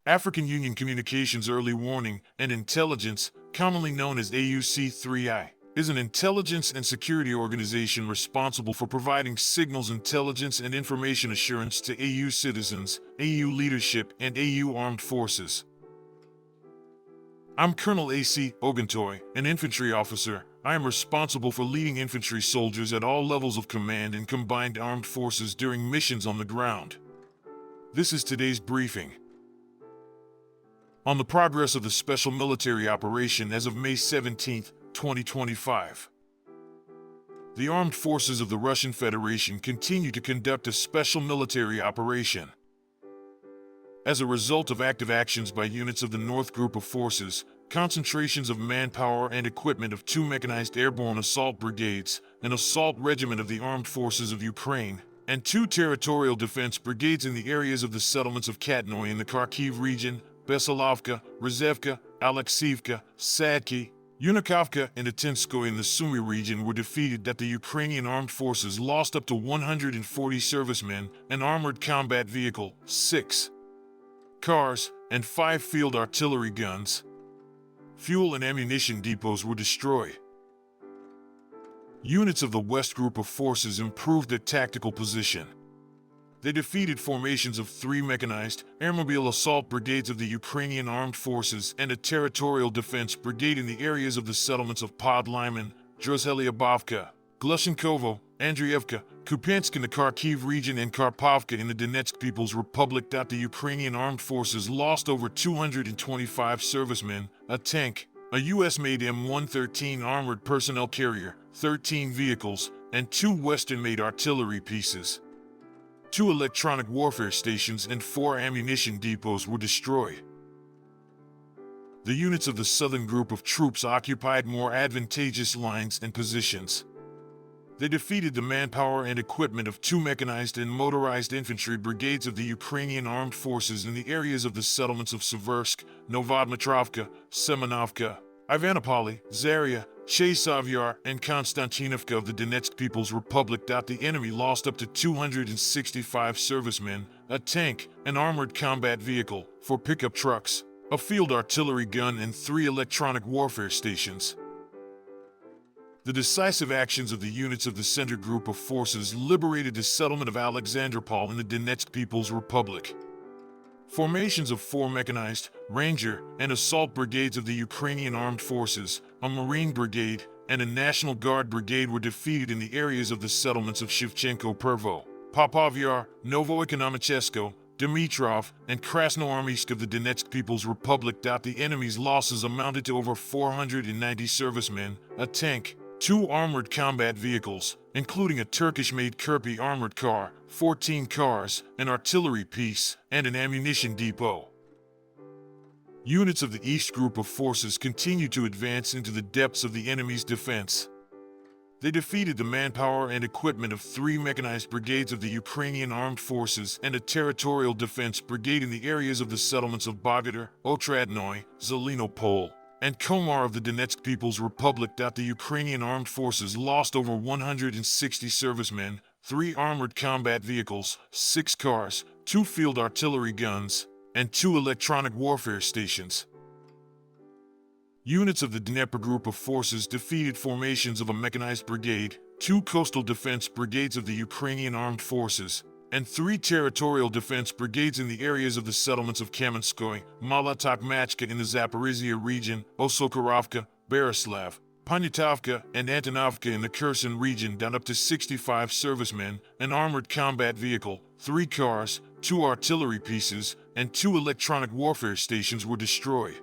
African Union Communications Early Warning and Intelligence, commonly known as AUC3I, is an intelligence and security organization responsible for providing signals intelligence and information assurance to AU citizens, AU leadership, and AU armed forces. I'm Colonel A.C. Oguntoye, an infantry officer. I am responsible for leading infantry soldiers at all levels of command in combined armed forces during missions on the ground. This is today's briefing. On the progress of the special military operation as of May 17, 2025. The armed forces of the Russian Federation continue to conduct a special military operation. As a result of active actions by units of the North Group of Forces, concentrations of manpower and equipment of 2 mechanized airborne assault brigades, an assault regiment of the armed forces of Ukraine, and 2 territorial defense brigades in the areas of the settlements of Katnoy in the Kharkiv region, Besilovka, Rizevka, Alexievka, Sadki, Unikovka, and Atinskoye in the Sumy region were defeated. That the Ukrainian armed forces lost up to 140 servicemen, an armored combat vehicle, 6 cars, and 5 field artillery guns. Fuel and ammunition depots were destroyed. Units of the West Group of Forces improved their tactical position. They defeated formations of 3 mechanized, airmobile assault brigades of the Ukrainian armed forces and a territorial defense brigade in the areas of the settlements of Podlyman, Drozhelyabovka, Glushenkovo, Andrievka, Kupyansk in the Kharkiv region, and Karpovka in the Donetsk People's Republic. The Ukrainian armed forces lost over 225 servicemen, a tank, a US-made M113 armored personnel carrier, 13 vehicles, and 2 Western-made artillery pieces. 2 electronic warfare stations and 4 ammunition depots were destroyed. The units of the Southern Group of troops occupied more advantageous lines and positions. They defeated the manpower and equipment of 2 mechanized and motorized infantry brigades of the Ukrainian armed forces in the areas of the settlements of Seversk, Novodmitrovka, Semenovka, Ivanopoli, Zaria, Chasiv-Yar, and Konstantinovka of the Donetsk People's Republic. The enemy lost up to 265 servicemen, a tank, an armored combat vehicle, 4 pickup trucks, a field artillery gun, and 3 electronic warfare stations. The decisive actions of the units of the Center Group of Forces liberated the settlement of Alexandropol in the Donetsk People's Republic. Formations of 4 mechanized, ranger, and assault brigades of the Ukrainian armed forces, a Marine brigade, and a National Guard brigade were defeated in the areas of the settlements of Shevchenko-Pervo, Popovyar, Novoekonomichesko, Dimitrov, and Krasnoarmeysk of the Donetsk People's Republic. The enemy's losses amounted to over 490 servicemen, a tank, 2 armored combat vehicles, including a Turkish-made Kirpi armored car, 14 cars, an artillery piece, and an ammunition depot. Units of the East Group of Forces continued to advance into the depths of the enemy's defense. They defeated the manpower and equipment of 3 mechanized brigades of the Ukrainian armed forces and a territorial defense brigade in the areas of the settlements of Bogodar, Otradnoy, Zelenopol, and Komar of the Donetsk People's Republic. The Ukrainian armed forces lost over 160 servicemen, 3 armored combat vehicles, 6 cars, 2 field artillery guns, and 2 electronic warfare stations. Units of the Dnieper Group of Forces defeated formations of a mechanized brigade, 2 coastal defense brigades of the Ukrainian armed forces, and 3 territorial defense brigades in the areas of the settlements of Kamenskoye, Molotokmachka in the Zaporizhia region, Osokorovka, Berislav, Ponitovka, and Antonovka in the Kherson region. Down up to 65 servicemen, an armored combat vehicle, 3 cars, 2 artillery pieces, and 2 electronic warfare stations were destroyed.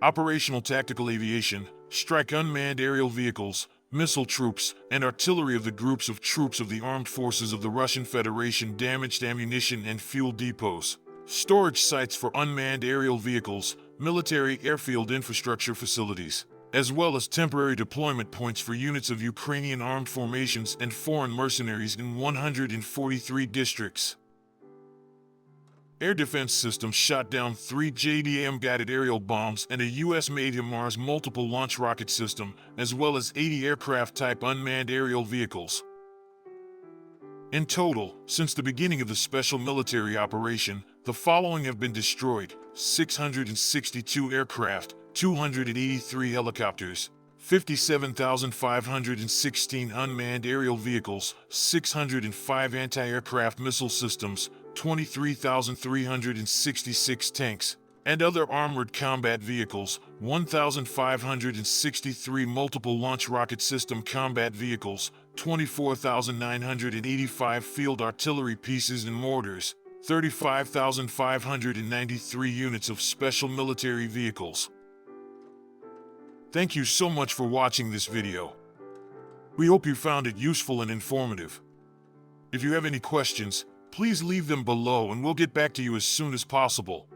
Operational tactical aviation, strike unmanned aerial vehicles, missile troops, and artillery of the groups of troops of the armed forces of the Russian Federation damaged ammunition and fuel depots, storage sites for unmanned aerial vehicles, military airfield infrastructure facilities, as well as temporary deployment points for units of Ukrainian armed formations and foreign mercenaries in 143 districts. Air defense systems shot down 3 JDAM-guided aerial bombs and a US-made HIMARS multiple launch rocket system, as well as 80 aircraft-type unmanned aerial vehicles. In total, since the beginning of the special military operation, The following have been destroyed: 662 aircraft, 283 helicopters, 57,516 unmanned aerial vehicles, 605 anti-aircraft missile systems, 23,366 tanks, and other armored combat vehicles, 1,563 multiple launch rocket system combat vehicles, 24,985 field artillery pieces and mortars, 35,593 units of special military vehicles. Thank you so much for watching this video. We hope you found it useful and informative. If you have any questions, please leave them below and we'll get back to you as soon as possible.